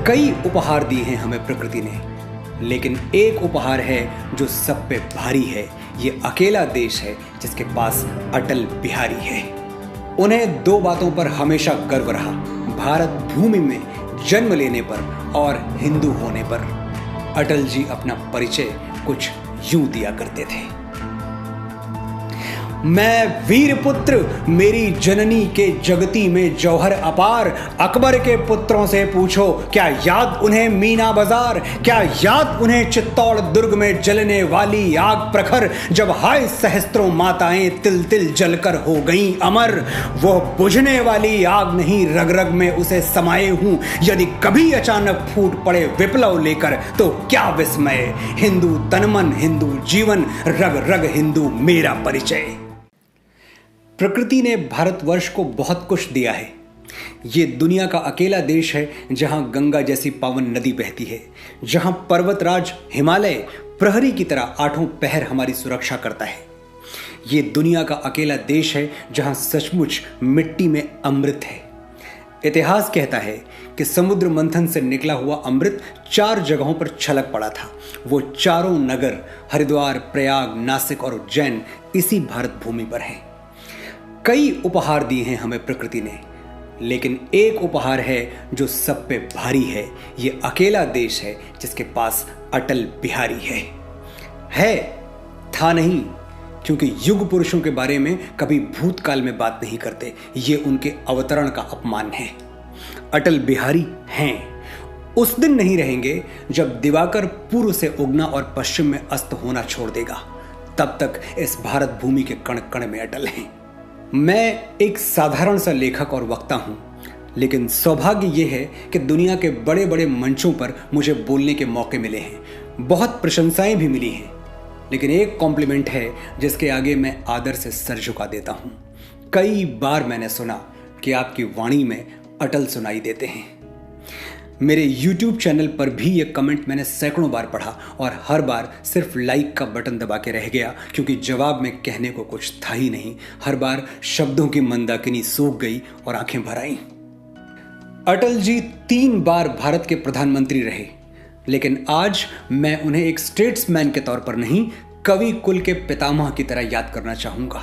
कई उपहार दिए हैं हमें प्रकृति ने, लेकिन एक उपहार है जो सब पे भारी है। ये अकेला देश है जिसके पास अटल बिहारी है। उन्हें दो बातों पर हमेशा गर्व रहा, भारत भूमि में जन्म लेने पर और हिंदू होने पर। अटल जी अपना परिचय कुछ यूं दिया करते थे। मैं वीर पुत्र, मेरी जननी के जगती में जौहर अपार। अकबर के पुत्रों से पूछो, क्या याद उन्हें मीना बाजार? क्या याद उन्हें चित्तौड़ दुर्ग में जलने वाली आग प्रखर, जब हाय सहस्त्रों माताएं तिल तिल जलकर हो गईं अमर। वो बुझने वाली आग नहीं, रग रग में उसे समाये हूं। यदि कभी अचानक फूट पड़े विप्लव लेकर तो क्या विस्मय। हिंदू तनमन, हिंदू जीवन, रग रग हिंदू मेरा परिचय। प्रकृति ने भारतवर्ष को बहुत कुछ दिया है। ये दुनिया का अकेला देश है जहां गंगा जैसी पावन नदी बहती है, जहां पर्वतराज हिमालय प्रहरी की तरह आठों पहर हमारी सुरक्षा करता है। ये दुनिया का अकेला देश है जहां सचमुच मिट्टी में अमृत है। इतिहास कहता है कि समुद्र मंथन से निकला हुआ अमृत 4 जगहों पर छलक पड़ा था। वो चारों नगर हरिद्वार, प्रयाग, नासिक और उज्जैन इसी भारत भूमि पर हैं। कई उपहार दिए हैं हमें प्रकृति ने, लेकिन एक उपहार है जो सब पे भारी है। ये अकेला देश है जिसके पास अटल बिहारी है। था नहीं, क्योंकि युग पुरुषों के बारे में कभी भूतकाल में बात नहीं करते। ये उनके अवतरण का अपमान है। अटल बिहारी हैं। उस दिन नहीं रहेंगे जब दिवाकर पूर्व से उगना और पश्चिम में अस्त होना छोड़ देगा। तब तक इस भारत भूमि के कण कण में अटल हैं। मैं एक साधारण सा लेखक और वक्ता हूं, लेकिन सौभाग्य यह है कि दुनिया के बड़े बड़े मंचों पर मुझे बोलने के मौके मिले हैं। बहुत प्रशंसाएं भी मिली हैं, लेकिन एक कॉम्प्लीमेंट है जिसके आगे मैं आदर से सर झुका देता हूं। कई बार मैंने सुना कि आपकी वाणी में अटल सुनाई देते हैं। मेरे YouTube चैनल पर भी ये कमेंट मैंने सैकड़ों बार पढ़ा और हर बार सिर्फ लाइक का बटन दबा के रह गया, क्योंकि जवाब में कहने को कुछ था ही नहीं। हर बार शब्दों की मंदाकिनी सूख गई और आंखें भर आईं। अटल जी 3 बार भारत के प्रधानमंत्री रहे, लेकिन आज मैं उन्हें एक स्टेट्समैन के तौर पर नहीं, कवि कुल के पितामह की तरह याद करना चाहूंगा।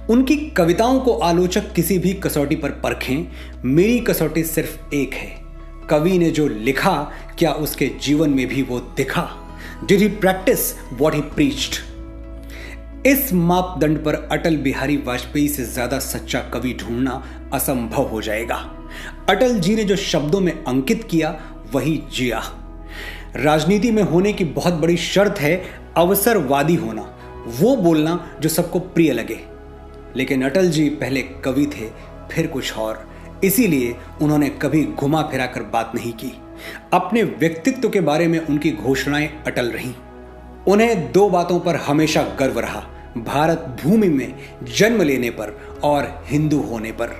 उनकी कविताओं को आलोचक किसी भी कसौटी पर परखें, मेरी कसौटी सिर्फ एक है। कवि ने जो लिखा, क्या उसके जीवन में भी वो दिखा? Did he practice what he preached? इस मापदंड पर अटल बिहारी वाजपेयी से ज्यादा सच्चा कवि ढूंढना असंभव हो जाएगा। अटल जी ने जो शब्दों में अंकित किया वही जिया। राजनीति में होने की बहुत बड़ी शर्त है अवसरवादी होना, वो बोलना जो सबको प्रिय लगे। लेकिन अटल जी पहले कवि थे, फिर कुछ और। इसीलिए उन्होंने कभी घुमा फिरा कर बात नहीं की। अपने व्यक्तित्व के बारे में उनकी घोषणाएं अटल रहीं। उन्हें 2 बातों पर हमेशा गर्व रहा, भारत भूमि में जन्म लेने पर और हिंदू होने पर।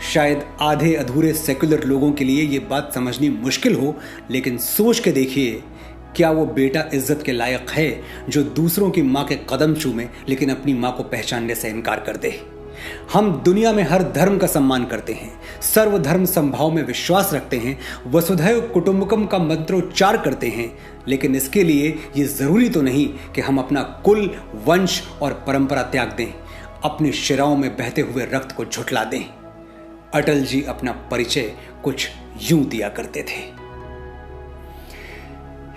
शायद आधे अधूरे सेक्युलर लोगों के लिए यह बात समझनी मुश्किल हो, लेकिन सोच के देखिए, क्या वो बेटा इज्जत के लायक है जो दूसरों की मां के कदम चूमे लेकिन अपनी मां को पहचानने से इनकार कर दे? हम दुनिया में हर धर्म का सम्मान करते हैं, सर्वधर्म समभाव में विश्वास रखते हैं, वसुधैव कुटुंबकम का मंत्रोच्चार करते हैं, लेकिन इसके लिए ये जरूरी तो नहीं कि हम अपना कुल, वंश और परंपरा त्याग दें, अपने शिराओं में बहते हुए रक्त को झुठला दें। अटल जी अपना परिचय कुछ यूं दिया करते थे।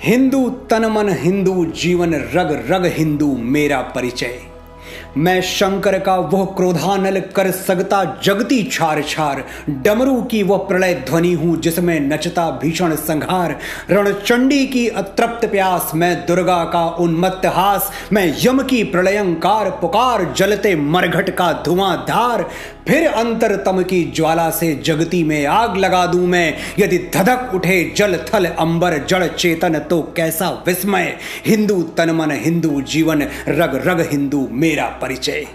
हिंदू तनमन, हिंदू जीवन, रग रग हिंदू मेरा परिचय। मैं शंकर का वह क्रोधानल कर सकता जगती छार छार। डमरू की वह प्रलय ध्वनि हूं जिसमें नचता भीषण संहार। रणचंडी की अतृप्त प्यास, मैं दुर्गा का उन्मत्त हास। मैं यम की प्रलयंकार पुकार, जलते मरघट का धुआंधार। फिर अंतरतम की ज्वाला से जगती में आग लगा दूं मैं। यदि धधक उठे जल थल अंबर जड़ चेतन तो कैसा विस्मय। हिंदू तनमन, हिंदू जीवन, रग रग हिंदू मेरा परिचय।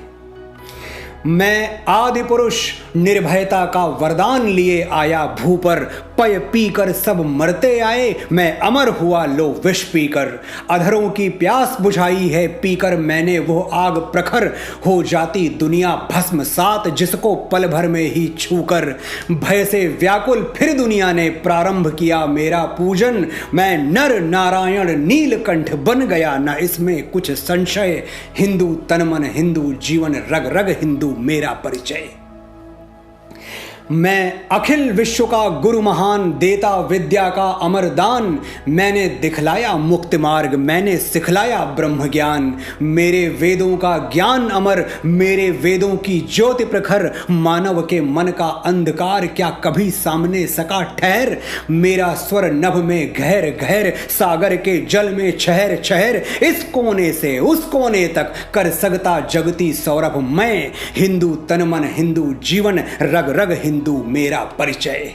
मैं आदि पुरुष निर्भयता का वरदान लिए आया भू पर, पय पीकर सब मरते आए, मैं अमर हुआ लो विष पीकर। अधरों की प्यास बुझाई है पीकर मैंने वो आग प्रखर, हो जाती दुनिया भस्म सात जिसको पल भर में ही छूकर। भय से व्याकुल फिर दुनिया ने प्रारंभ किया मेरा पूजन, मैं नर नारायण नीलकंठ बन गया न इसमें कुछ संशय। हिंदू तन मन हिंदू जीवन रग रग हिंदू मेरा परिचय। मैं अखिल विश्व का गुरु महान देता विद्या का अमर दान, मैंने दिखलाया मुक्ति मार्ग मैंने सिखलाया ब्रह्म ज्ञान। मेरे वेदों का ज्ञान अमर मेरे वेदों की ज्योति प्रखर, मानव के मन का अंधकार क्या कभी सामने सका ठहर। मेरा स्वर नभ में गहर गहर सागर के जल में छहर छहर, इस कोने से उस कोने तक कर सकता जगती सौरभ मैं। हिंदू तन मन हिंदू जीवन रग रग हिंदू मेरा परिचय।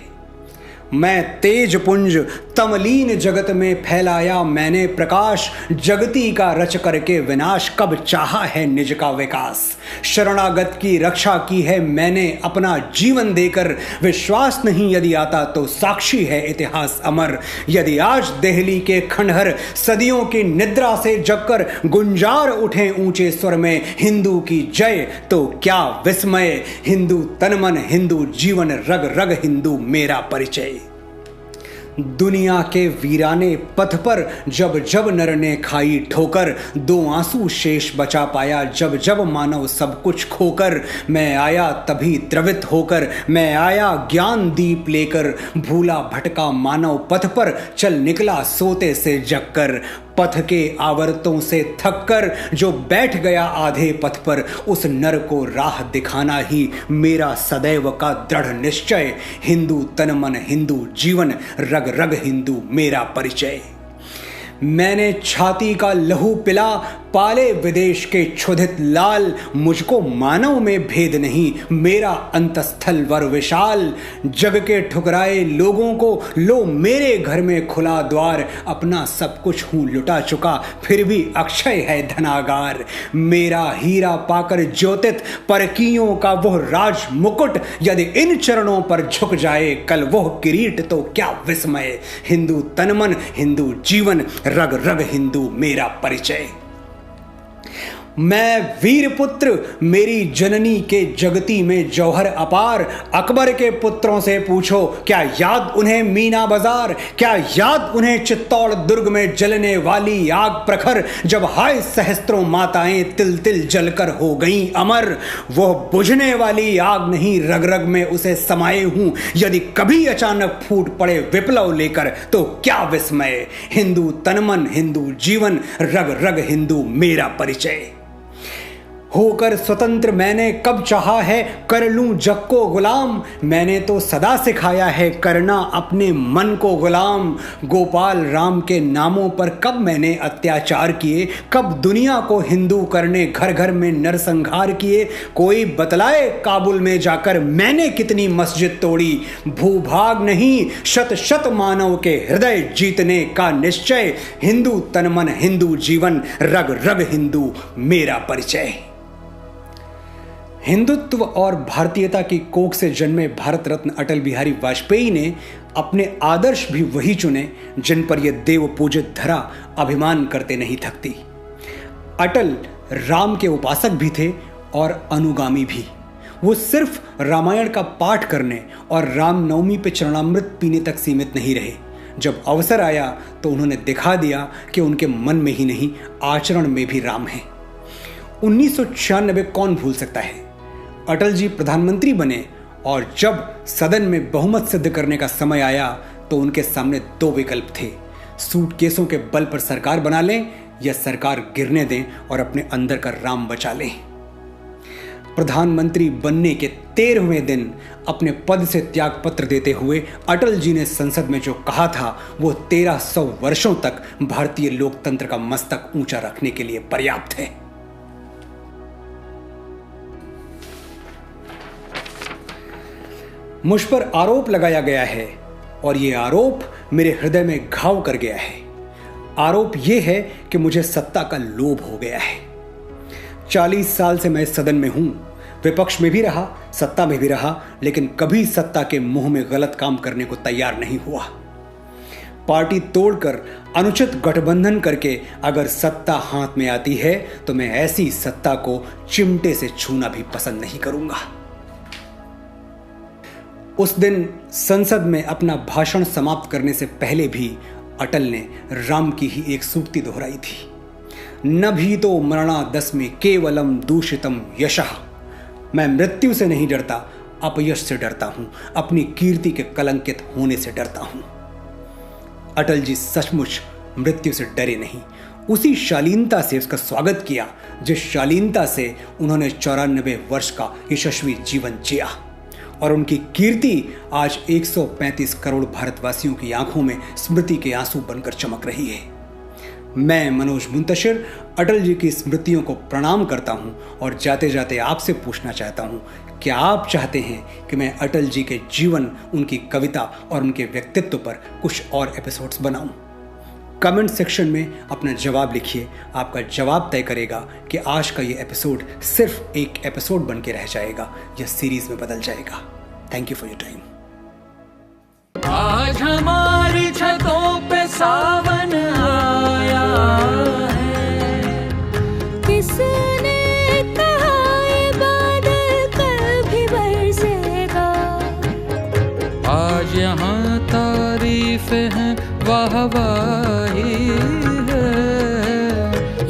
मैं तेज पुंज तमलीन जगत में फैलाया मैंने प्रकाश, जगती का रच करके विनाश कब चाहा है निज का विकास। शरणागत की रक्षा की है मैंने अपना जीवन देकर, विश्वास नहीं यदि आता तो साक्षी है इतिहास अमर। यदि आज दिल्ली के खंडहर सदियों की निद्रा से जगकर गुंजार उठे ऊंचे स्वर में हिंदू की जय, तो क्या विस्मय। हिंदू तन मन हिंदू जीवन रग रग हिंदू मेरा परिचय। दुनिया के वीराने पथ पर जब जब नर ने खाई ठोकर, दो आंसू शेष बचा पाया जब जब मानव सब कुछ खोकर। मैं आया तभी द्रवित होकर मैं आया ज्ञान दीप लेकर, भूला भटका मानव पथ पर चल निकला सोते से जगकर। पथ के आवर्तों से थककर जो बैठ गया आधे पथ पर, उस नर को राह दिखाना ही मेरा सदैव का दृढ़ निश्चय। हिंदू तन मन हिंदू जीवन रग रग हिंदू मेरा परिचय। मैंने छाती का लहू पिला पाले विदेश के क्षुधित लाल, मुझको मानव में भेद नहीं मेरा अंतस्थल वर विशाल। जग के ठुकराए लोगों को लो मेरे घर में खुला द्वार, अपना सब कुछ हूं लुटा चुका फिर भी अक्षय है धनागार। मेरा हीरा पाकर ज्योतित परकियों का वह राज मुकुट, यदि इन चरणों पर झुक जाए कल वह किरीट तो क्या विस्मय। हिंदू तन मन हिंदू जीवन रग रग हिंदू मेरा परिचय। मैं वीर पुत्र मेरी जननी के जगती में जौहर अपार, अकबर के पुत्रों से पूछो क्या याद उन्हें मीना बाजार। क्या याद उन्हें चित्तौड़ दुर्ग में जलने वाली आग प्रखर, जब हाय सहस्त्रों माताएं तिल तिल जलकर हो गईं अमर। वह बुझने वाली आग नहीं रग रग में उसे समाये हूं, यदि कभी अचानक फूट पड़े विप्लव लेकर तो क्या विस्मय। हिंदू तन मन हिंदू जीवन रग रग हिंदू मेरा परिचय। होकर स्वतंत्र मैंने कब चाहा है कर लूं जग को गुलाम, मैंने तो सदा सिखाया है करना अपने मन को गुलाम। गोपाल राम के नामों पर कब मैंने अत्याचार किए, कब दुनिया को हिंदू करने घर घर में नरसंहार किए। कोई बतलाए काबुल में जाकर मैंने कितनी मस्जिद तोड़ी, भूभाग नहीं शत शत मानव के हृदय जीतने का निश्चय। हिंदू तन मन हिंदू जीवन रग रग हिंदू मेरा परिचय। हिंदुत्व और भारतीयता की कोख से जन्मे भारत रत्न अटल बिहारी वाजपेयी ने अपने आदर्श भी वही चुने जिन पर यह देव पूजित धरा अभिमान करते नहीं थकती। अटल राम के उपासक भी थे और अनुगामी भी। वो सिर्फ रामायण का पाठ करने और रामनवमी पे चरणामृत पीने तक सीमित नहीं रहे। जब अवसर आया तो उन्होंने दिखा दिया कि उनके मन में ही नहीं आचरण में भी राम है। 1996 कौन भूल सकता है। अटल जी प्रधानमंत्री बने और जब सदन में बहुमत सिद्ध करने का समय आया तो उनके सामने दो विकल्प थे, सूटकेसों के बल पर सरकार बना लें या सरकार गिरने दें और अपने अंदर का राम बचा लें। प्रधानमंत्री बनने के 13वें दिन अपने पद से त्याग पत्र देते हुए अटल जी ने संसद में जो कहा था वो 1300 वर्षों तक भारतीय लोकतंत्र का मस्तक ऊंचा रखने के लिए पर्याप्त है। मुझ पर आरोप लगाया गया है और ये आरोप मेरे हृदय में घाव कर गया है। आरोप ये है कि मुझे सत्ता का लोभ हो गया है। 40 साल से मैं सदन में हूं, विपक्ष में भी रहा, सत्ता में भी रहा, लेकिन कभी सत्ता के मुंह में गलत काम करने को तैयार नहीं हुआ। पार्टी तोड़कर, अनुचित गठबंधन करके अगर सत्ता हाथ में आती है तो मैं ऐसी सत्ता को चिमटे से छूना भी पसंद नहीं करूंगा। उस दिन संसद में अपना भाषण समाप्त करने से पहले भी अटल ने राम की ही एक सूक्ति दोहराई थी, न भी तो मरणादस्मि केवलम दूषितम यशः। मैं मृत्यु से नहीं डरता, अपयश से डरता हूं, अपनी कीर्ति के कलंकित होने से डरता हूं। अटल जी सचमुच मृत्यु से डरे नहीं, उसी शालीनता से उसका स्वागत किया जिस शालीनता से उन्होंने 94 वर्ष का यशस्वी जीवन जिया। और उनकी कीर्ति आज 135 करोड़ भारतवासियों की आंखों में स्मृति के आंसू बनकर चमक रही है। मैं मनोज मुंतशिर अटल जी की स्मृतियों को प्रणाम करता हूं और जाते जाते आपसे पूछना चाहता हूं, क्या आप चाहते हैं कि मैं अटल जी के जीवन, उनकी कविता और उनके व्यक्तित्व पर कुछ और एपिसोड्स बनाऊं? कमेंट सेक्शन में अपना जवाब लिखिए। आपका जवाब तय करेगा कि आज का ये एपिसोड सिर्फ एक एपिसोड बन के रह जाएगा या सीरीज में बदल जाएगा। Thank you for your time. आज हमारी छतों पे सावन आया है, किसने कहा ये बादल कभी बरसेगा। आज यहाँ तारीफ है, वाहवाही है।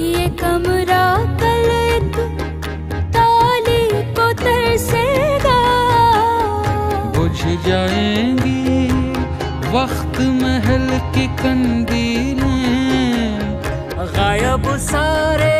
ये कमरा कल एक ताली को तरसेगा। बुझ जाएंगी वक्त महल की कंदीलें, गायब सारे